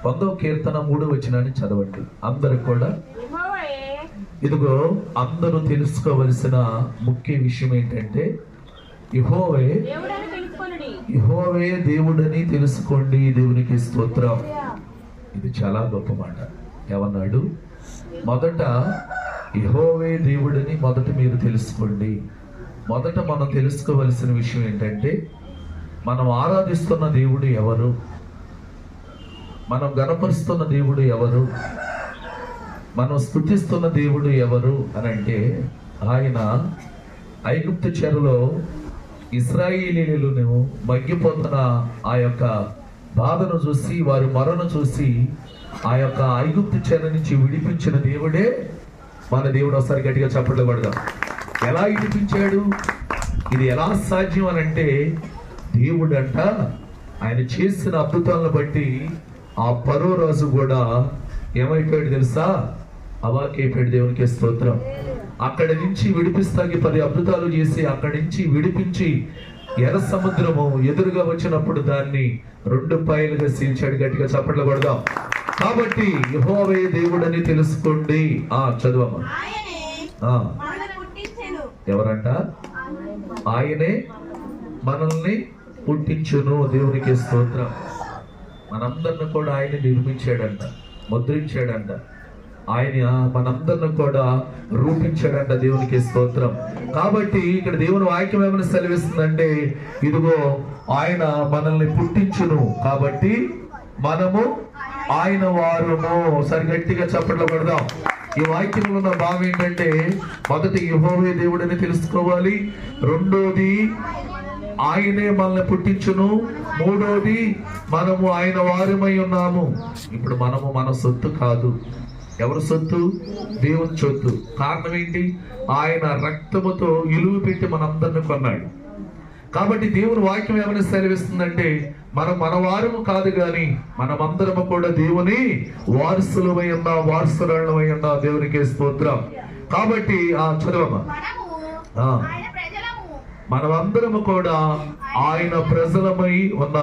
100వ కీర్తన 3వ వచనాన్ని చదవండి అందరూ కూడా. ఇదిగో అందరూ తెలుసుకోవలసిన ముఖ్య విషయం ఏంటంటే యెహోవే దేవుడని తెలుసుకోండి. దేవునికి స్తోత్రం. ఇది చాలా గొప్ప మాట. ఏమన్నాడు? మొదట యెహోవే దేవుడని మొదట మీరు తెలుసుకోండి. మొదట మనం తెలుసుకోవలసిన విషయం ఏంటంటే మనం ఆరాధిస్తున్న దేవుడు ఎవరు, మనం గణపరుస్తున్న దేవుడు ఎవరు, మనం స్తుతిస్తున్న దేవుడు ఎవరు అని అంటే ఆయన ఐగుప్తు చెరలో ఇశ్రాయేలీయులను మగ్గిపోతున్న ఆ యొక్క బాధను చూసి, వారి మొరను చూసి ఆ యొక్క ఐగుప్తు చెర నుంచి విడిపించిన దేవుడే మన దేవుడు. ఒకసారి గట్టిగా చప్పట్లు కొడదాం. ఎలా విడిపించాడు? ఇది ఎలా సాధ్యం అని అంటే దేవుడు అంట ఆయన చేసిన అద్భుతాలను బట్టి ఆ ఫరో రాజు కూడా ఏమైపోయాడు తెలుసా? అవాకైపోయాడు. దేవునికి స్తోత్రం. అక్కడి నుంచి విడిపిస్తాకి 10 అద్భుతాలు చేసి అక్కడి నుంచి విడిపించి ఎర్ర సముద్రము ఎదురుగా వచ్చినప్పుడు దాన్ని 2 పాయలుగా సీల్చాడు. గట్టిగా చప్పట్లు కొడదాం. కాబట్టి యెహోవా దేవుడని తెలుసుకోండి. చదువమ్మా. ఎవరంట? ఆయనే మనల్ని పుట్టించును. దేవునికి స్తోత్రం. మనందరిని కూడా ఆయన నిర్మించాడంట, ముద్రించాడంట, ఆయన మనందరిని కూడా రూపించాడంట. దేవునికి స్తోత్రం. కాబట్టి ఇక్కడ దేవుని వాక్యం ఏమైనా సెలవిస్తుందంటే ఇదిగో ఆయన మనల్ని పుట్టించును, కాబట్టి మనము ఆయన వారము. సరి గట్టిగా చప్పట్లు కొడదాం. ఈ వాక్యంలో ఉన్న భావం ఏంటంటే మొదటి యెహోవా దేవుడని తెలుసుకోవాలి, రెండోది ఆయనే మనల్ని పుట్టించును, మూడోది మనము ఆయన వారమై ఉన్నాము. ఇప్పుడు మనము మన సొత్తు కాదు. ఎవరి సొత్తు? దేవుని సొత్తు. కారణం ఏంటి? ఆయన రక్తముతో ఇలువ పెట్టి మనందరిని కొన్నాడు. కాబట్టి దేవుని వాక్యం ఏమైనా సెలవిస్తుందంటే మనం మన వారము కాదు కానీ మనమందరము కూడా దేవుని వారసులమై ఉన్నా, వారసులమై ఉన్నా. దేవునికి స్తోత్రం. కాబట్టి చదవమ్మా. మనమందరము కూడా ఆయన ప్రజలమై ఉన్నా.